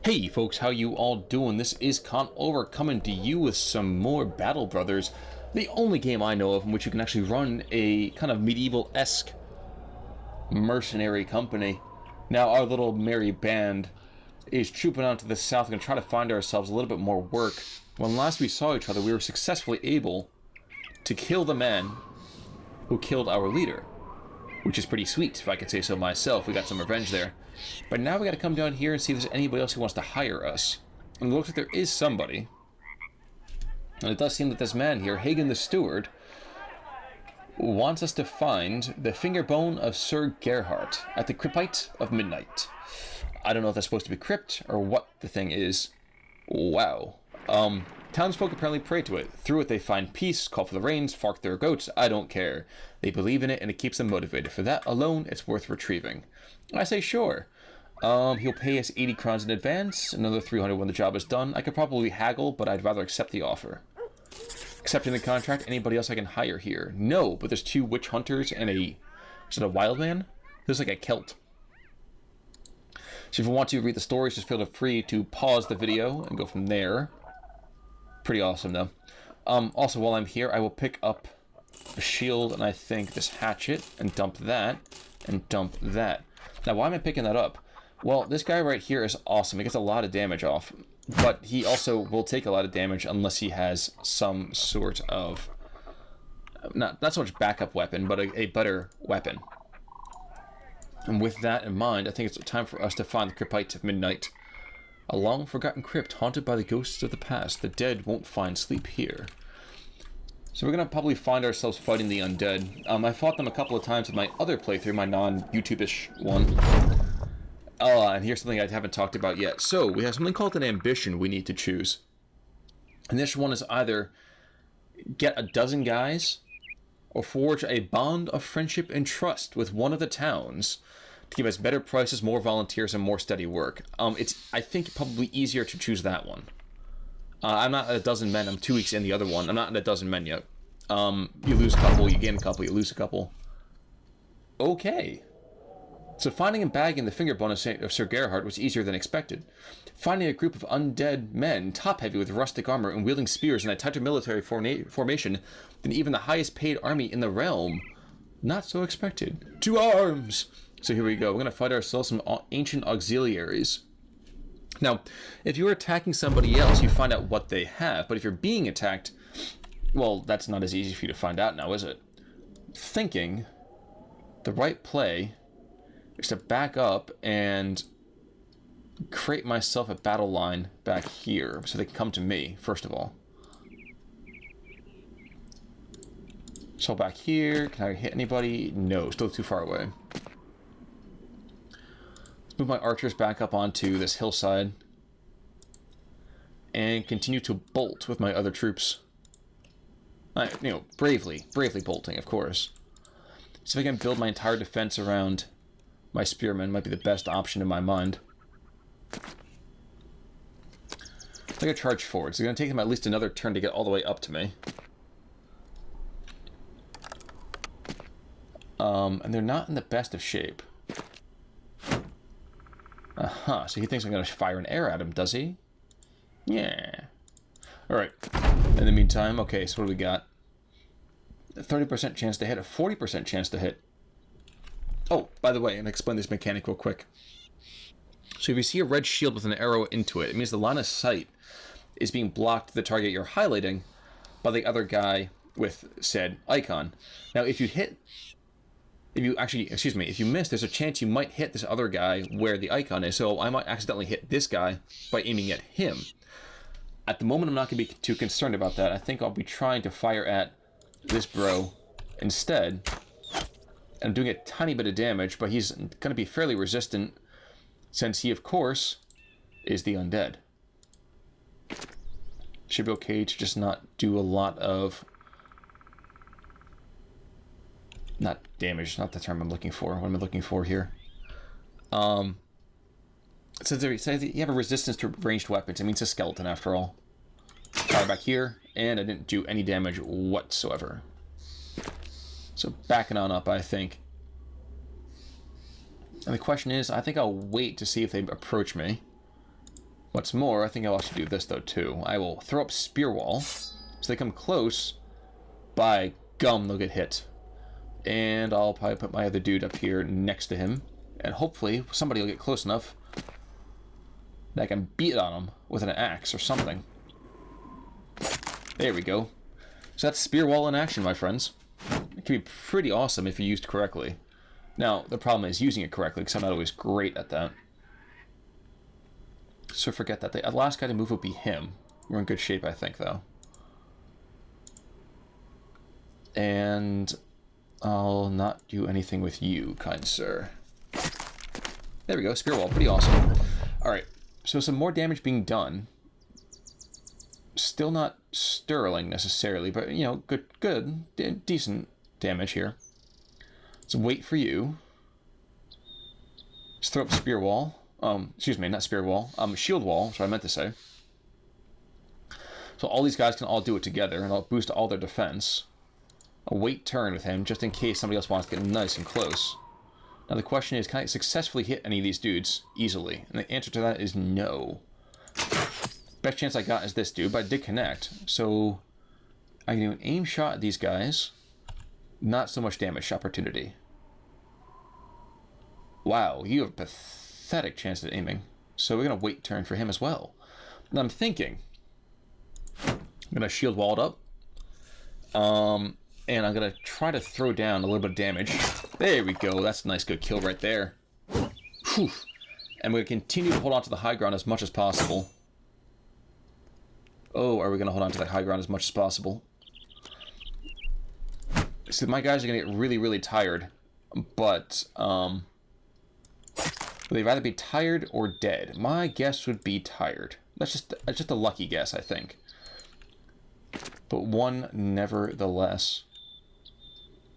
Hey folks, how you all doing? This is Over coming to you with some more Battle Brothers, the only game I know of in which you can actually run a kind of medieval-esque mercenary company. Now our little merry band is trooping on to the south and trying to find ourselves a little bit more work. When last we saw each other, we were successfully able to kill the man who killed our leader, which is pretty sweet, if I could say so myself. We got some revenge there. But now we gotta come down here and see if there's anybody else who wants to hire us. And it looks like there is somebody. And it does seem that this man here, Hagen the Steward, wants us to find the finger bone of Sir Gerhardt at the Cryptite of Midnight. I don't know if that's supposed to be crypt or what the thing is. Wow. Townsfolk apparently pray to it. Through it they find peace, call for the rains, fark their goats. I don't care. They believe in it and it keeps them motivated. For that alone, it's worth retrieving. I say sure. He'll pay us 80 crowns in advance, another 300 when the job is done. I could probably haggle, but I'd rather accept the offer. Accepting the contract, anybody else I can hire here? No, but there's 2 witch hunters and is it a wild man? There's like a Celt. So if you want to read the stories, just feel free to pause the video and go from there. Pretty awesome though. Also while I'm here, I will pick up a shield and I think this hatchet and dump that and dump that. Now why am I picking that up? Well, this guy right here is awesome. He gets a lot of damage off, but he also will take a lot of damage unless he has some sort of not so much backup weapon, but a better weapon. And with that in mind, I think it's time for us to find the Cryptite of Midnight. A long-forgotten crypt haunted by the ghosts of the past. The dead won't find sleep here. So we're going to probably find ourselves fighting the undead. I fought them a couple of times in my other playthrough, my non-YouTube-ish one. And here's something I haven't talked about yet. So we have something called an ambition we need to choose. And this one is either get a dozen guys or forge a bond of friendship and trust with one of the towns to give us better prices, more volunteers, and more steady work. It's, I think, probably easier to choose that one. I'm not at a dozen men. I'm 2 weeks in the other one. I'm not at a dozen men yet. You lose a couple, you gain a couple, you lose a couple. Okay. So finding and bagging the finger bone of Sir Gerhardt was easier than expected. Finding a group of undead men, top-heavy with rustic armor and wielding spears in a tighter military formation than even the highest-paid army in the realm. Not so expected. To arms! So here we go. We're going to fight ourselves some ancient auxiliaries. Now, if you're attacking somebody else, you find out what they have. But if you're being attacked, well, that's not as easy for you to find out now, is it? Thinking the right play is to back up and create myself a battle line back here so they can come to me, first of all. So back here, can I hit anybody? No, still too far away. Move my archers back up onto this hillside and continue to bolt with my other troops. Bravely bolting, of course. See if I can build my entire defense around my spearmen. Might be the best option in my mind. I'm going to charge forward. It's going to take them at least another turn to get all the way up to me. And they're not in the best of shape. So he thinks I'm going to fire an arrow at him, does he? Yeah. Alright. In the meantime, okay, so what do we got? A 30% chance to hit, a 40% chance to hit. Oh, by the way, and explain this mechanic real quick. So if you see a red shield with an arrow into it, it means the line of sight is being blocked to the target you're highlighting by the other guy with said icon. Now, if you miss, there's a chance you might hit this other guy where the icon is. So I might accidentally hit this guy by aiming at him. At the moment, I'm not going to be too concerned about that. I think I'll be trying to fire at this bro instead. And I'm doing a tiny bit of damage, but he's going to be fairly resistant since he, of course, is the undead. Should be okay to just not do a lot of... Not damage, not the term I'm looking for. What am I looking for here? It says you have a resistance to ranged weapons. It means a skeleton, after all. Fire back here, and I didn't do any damage whatsoever. So backing on up, I think. And the question is, I think I'll wait to see if they approach me. What's more, I think I'll actually do this, though, too. I will throw up Spear Wall. So they come close. By gum, they'll get hit. And I'll probably put my other dude up here next to him. And hopefully somebody will get close enough that I can beat on him with an axe or something. There we go. So that's Spear Wall in action, my friends. It can be pretty awesome if used correctly. Now, the problem is using it correctly, because I'm not always great at that. So forget that. The last guy to move would be him. We're in good shape, I think, though. And I'll not do anything with you, kind sir. There we go. Spear Wall. Pretty awesome. Alright. So some more damage being done. Still not sterling, necessarily, but, you know, decent damage here. So wait for you. Just throw up Spear Wall. Excuse me, not Spear Wall. Shield Wall, that's what I meant to say. So all these guys can all do it together, and I'll boost all their defense. I'll wait turn with him, just in case somebody else wants to get nice and close. Now the question is, can I successfully hit any of these dudes easily? And the answer to that is no. Best chance I got is this dude, but I did connect. So I can do an aim shot at these guys. Not so much damage opportunity. Wow, you have a pathetic chance at aiming. So we're going to wait turn for him as well. And I'm thinking, I'm going to shield wall it up. And I'm going to try to throw down a little bit of damage. There we go. That's a nice good kill right there. Whew. And we're going to continue to hold on to the high ground as much as possible. Oh, are we going to hold on to the high ground as much as possible? So my guys are going to get really, really tired. But, they'd rather be tired or dead. My guess would be tired. That's just a lucky guess, I think. But one nevertheless.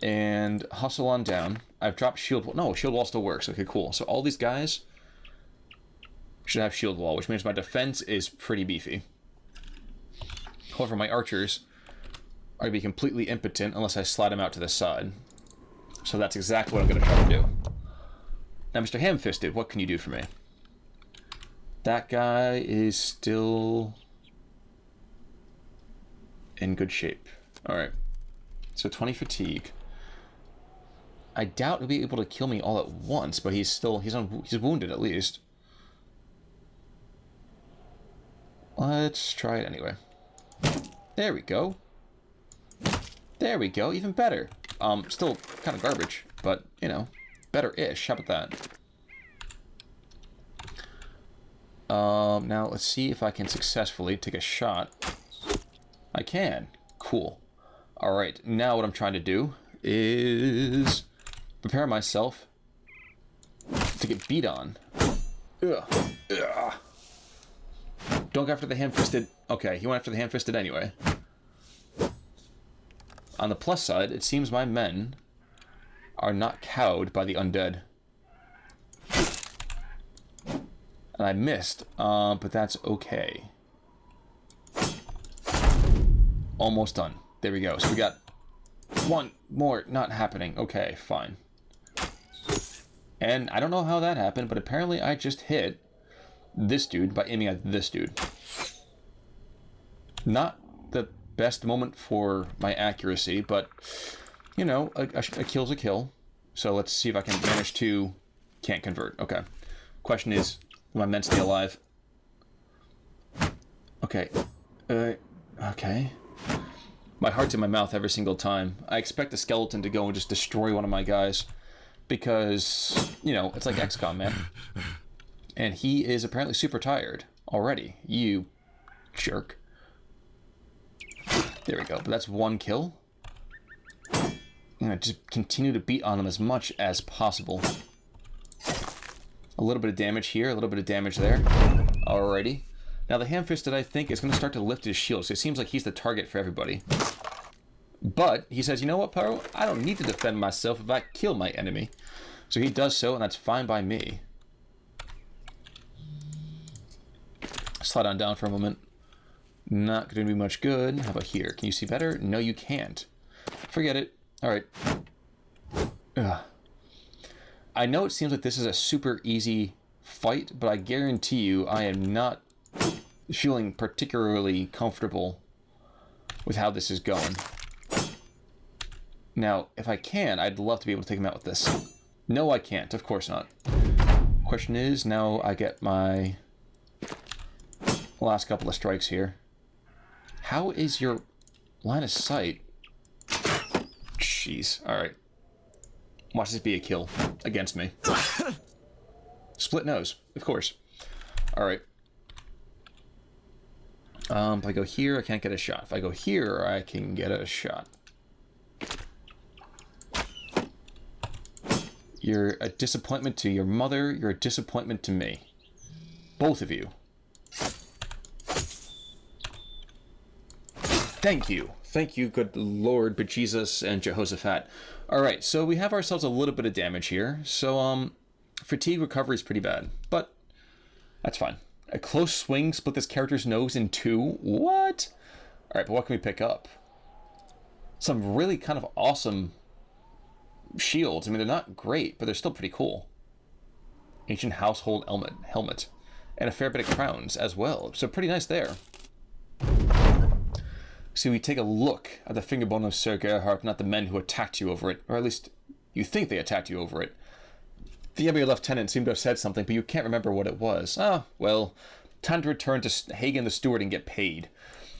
And hustle on down. I've dropped shield wall. No, shield wall still works. Okay, cool. So all these guys should have shield wall, which means my defense is pretty beefy. However, my archers are going to be completely impotent unless I slide them out to the side. So that's exactly what I'm going to try to do. Now, Mr. Ham-Fisted, what can you do for me? That guy is still in good shape. Alright. So 20 fatigue. I doubt he'll be able to kill me all at once, but he's wounded at least. Let's try it anyway. There we go. There we go, even better. Still kind of garbage, but, you know, better-ish. How about that? Now, let's see if I can successfully take a shot. I can. Cool. Alright, now what I'm trying to do is prepare myself to get beat on. Ugh. Ugh. Don't go after the ham-fisted. Okay, he went after the ham-fisted anyway. On the plus side, it seems my men are not cowed by the undead. And I missed, but that's okay. Almost done. There we go. So we got one more not happening. Okay, fine. And I don't know how that happened, but apparently I just hit this dude by aiming at this dude. Not the best moment for my accuracy, but, you know, a kill's a kill. So let's see if I can manage to... Can't convert. Okay. Question is, will my men stay alive? Okay. Okay. My heart's in my mouth every single time. I expect the skeleton to go and just destroy one of my guys. Because, you know, it's like XCOM, man. And he is apparently super tired already. You jerk. There we go. But that's one kill. I'm going to just continue to beat on him as much as possible. A little bit of damage here, a little bit of damage there. Alrighty. Now the ham-fisted, I think, is going to start to lift his shield. So it seems like he's the target for everybody. But he says, you know what, Paro? I don't need to defend myself if I kill my enemy. So he does so, and that's fine by me. Slide on down for a moment. Not going to do much good. How about here? Can you see better? No, you can't. Forget it. Alright. I know it seems like this is a super easy fight, but I guarantee you I am not feeling particularly comfortable with how this is going. Now, if I can, I'd love to be able to take him out with this. No, I can't. Of course not. Question is, now I get my last couple of strikes here. How is your line of sight? Jeez. Alright. Watch this be a kill against me. Split nose, of course. Alright. If I go here, I can't get a shot. If I go here, I can get a shot. You're a disappointment to your mother. You're a disappointment to me. Both of you. Thank you. Thank you, good Lord, bejesus, and Jehoshaphat. Alright, so we have ourselves a little bit of damage here. So, fatigue recovery is pretty bad. But, that's fine. A close swing split this character's nose in two? What? Alright, but what can we pick up? Some really kind of awesome shields. I mean, they're not great, but they're still pretty cool. Ancient household helmet. And a fair bit of crowns as well. So pretty nice there. So we take a look at the fingerbone of Sir Gerhardt, not the men who attacked you over it. Or at least, you think they attacked you over it. The enemy lieutenant seemed to have said something, but you can't remember what it was. Ah, well, time to return to Hagen the steward and get paid.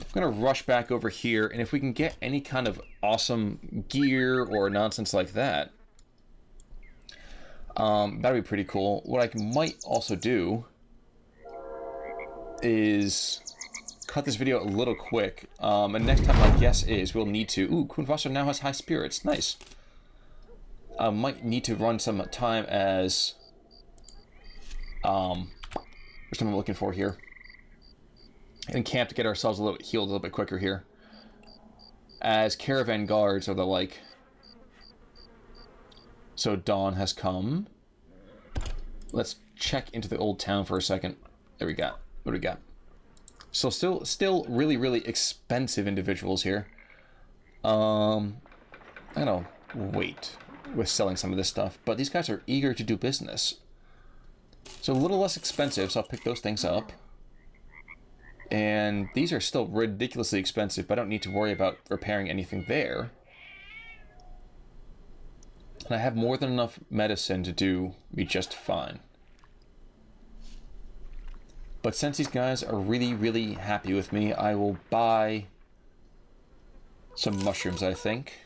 I'm going to rush back over here, and if we can get any kind of awesome gear or nonsense like that, that'd be pretty cool. What I might also do is cut this video a little quick, and next time my guess is we'll need to... Ooh, Kuhnwasser now has high spirits. Nice. I might need to run some time as... What's what I'm looking for here? In camp to get ourselves healed a little bit quicker here. As caravan guards or the like. So dawn has come. Let's check into the old town for a second. There we go. What do we got? So still really, really expensive individuals here. I'm gonna wait with selling some of this stuff, but these guys are eager to do business. So a little less expensive, so I'll pick those things up. And these are still ridiculously expensive, but I don't need to worry about repairing anything there. And I have more than enough medicine to do me just fine. But since these guys are really, really happy with me, I will buy some mushrooms, I think.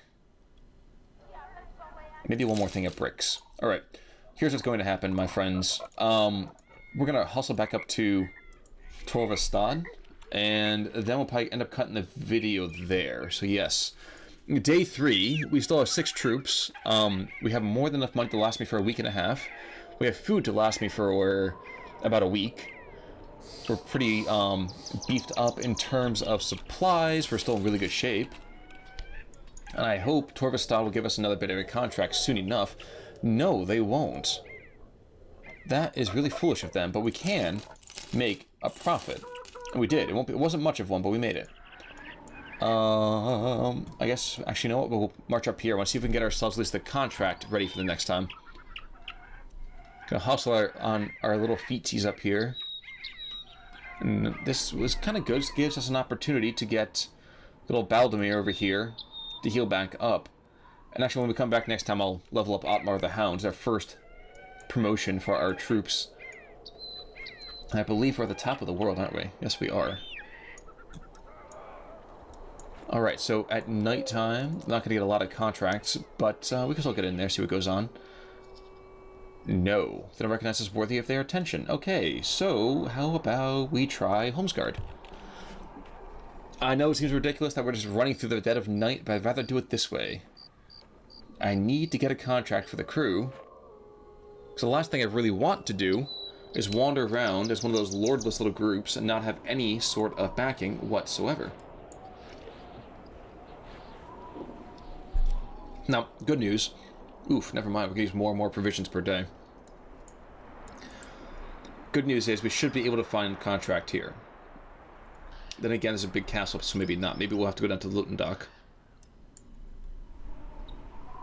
Maybe one more thing of bricks. Alright, here's what's going to happen, my friends. We're going to hustle back up to Torvastad, and then we'll probably end up cutting the video there. So yes, day 3, we still have 6 troops. We have more than enough money to last me for a week and a half. We have food to last me for about a week. We're pretty beefed up in terms of supplies. We're still in really good shape. And I hope Torvastad will give us another bit of a contract soon enough. No, they won't. That is really foolish of them, but we can make a profit. And we did. It wasn't much of one, but we made it. I guess, actually, you know what? We'll march up here. I want to see if we can get ourselves at least the contract ready for the next time. Gonna hustle on our little feetsies up here. And this was kind of good. This gives us an opportunity to get little Baldemir over here to heal back up. And actually, when we come back next time, I'll level up Otmar the Hound. It's our first promotion for our troops. I believe we're at the top of the world, aren't we? Yes, we are. Alright, so at nighttime, not going to get a lot of contracts, but we can still get in there, see what goes on. No. They don't recognize us worthy of their attention. Okay, so how about we try Homesguard? I know it seems ridiculous that we're just running through the dead of night, but I'd rather do it this way. I need to get a contract for the crew. So the last thing I really want to do is wander around as one of those lordless little groups and not have any sort of backing whatsoever. Now, good news. Oof, never mind. We can use more and more provisions per day. Good news is we should be able to find a contract here. Then again, there's a big castle, so maybe not. Maybe we'll have to go down to Lutendock.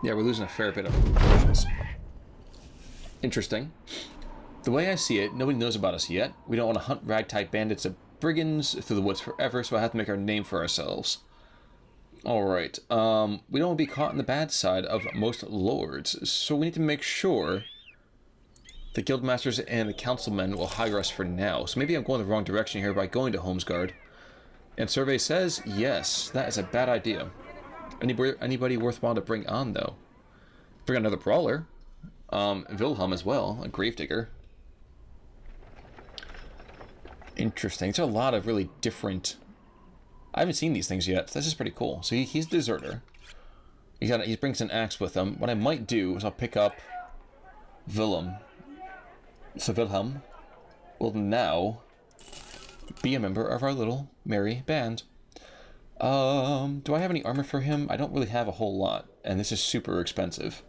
Yeah, we're losing a fair bit of provisions. Interesting. The way I see it, nobody knows about us yet. We don't want to hunt ragtag bandits brigands through the woods forever, so I have to make our name for ourselves. Alright, we don't want to be caught on the bad side of most lords, so we need to make sure the guildmasters and the councilmen will hire us for now. So maybe I'm going the wrong direction here by going to Homesguard. And survey says, yes, that is a bad idea. Anybody worthwhile to bring on, though? Bring another brawler. Wilhelm as well, a gravedigger. Interesting. There's a lot of really different... I haven't seen these things yet. This is pretty cool. So he's a deserter. He brings an axe with him. What I might do is I'll pick up Wilhelm. So Wilhelm will now be a member of our little merry band. Do I have any armor for him? I don't really have a whole lot, and this is super expensive.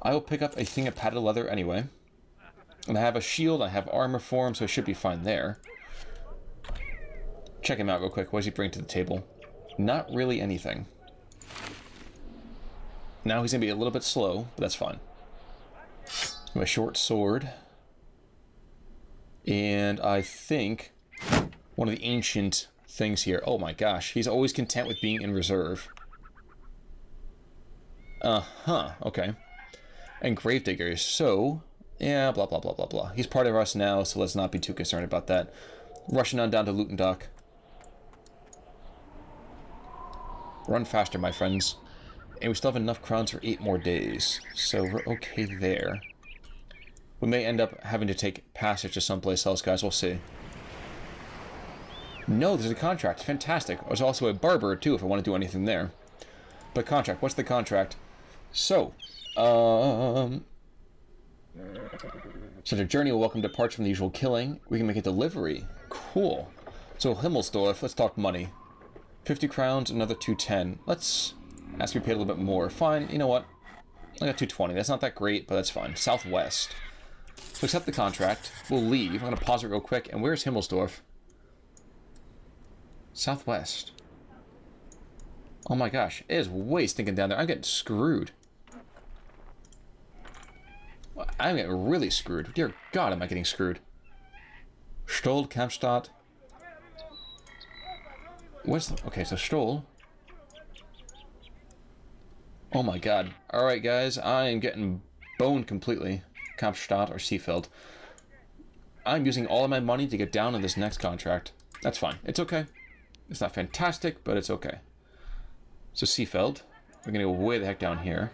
I will pick up a thing of padded leather anyway. And I have a shield, I have armor for him, so I should be fine there. Check him out real quick. What does he bring to the table? Not really anything. Now he's going to be a little bit slow, but that's fine. A short sword. And I think one of the ancient things here. Oh my gosh, he's always content with being in reserve. Okay. And gravediggers, so... yeah, blah, blah, blah, blah, blah. He's part of us now, so let's not be too concerned about that. Rushing on down to Lutendock. Run faster, my friends. And we still have enough crowns for 8 more days, so we're okay there. We may end up having to take passage to someplace else, guys. We'll see. No, there's a contract. Fantastic. There's also a barber, too, if I want to do anything there. But contract. What's the contract? So, so the journey will welcome departure from the usual killing. We can make a delivery. Cool. So Himmelsdorf, let's talk money. 50 crowns, another 210. Let's ask to be paid a little bit more. Fine, you know what? I got 220. That's not that great, but that's fine. Southwest. So accept the contract. We'll leave. I'm going to pause it real quick. And where's Himmelsdorf? Southwest. Oh my gosh. It is way stinking down there. I'm getting screwed. I'm getting really screwed. Dear God, am I getting screwed. Stoll, Kampstadt. What's the... okay, so Stoll. Oh my God. Alright, guys. I am getting boned completely. Kampstadt or Seefeld. I'm using all of my money to get down on this next contract. That's fine. It's okay. It's not fantastic, but it's okay. So Seefeld. We're going to go way the heck down here.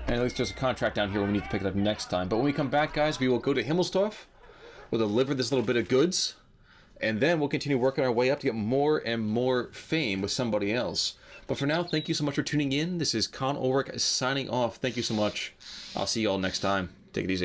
And at least there's a contract down here where we need to pick it up next time. But when we come back, guys, we will go to Himmelsdorf. We'll deliver this little bit of goods. And then we'll continue working our way up to get more and more fame with somebody else. But for now, thank you so much for tuning in. This is Con Ulrich signing off. Thank you so much. I'll see you all next time. Take it easy.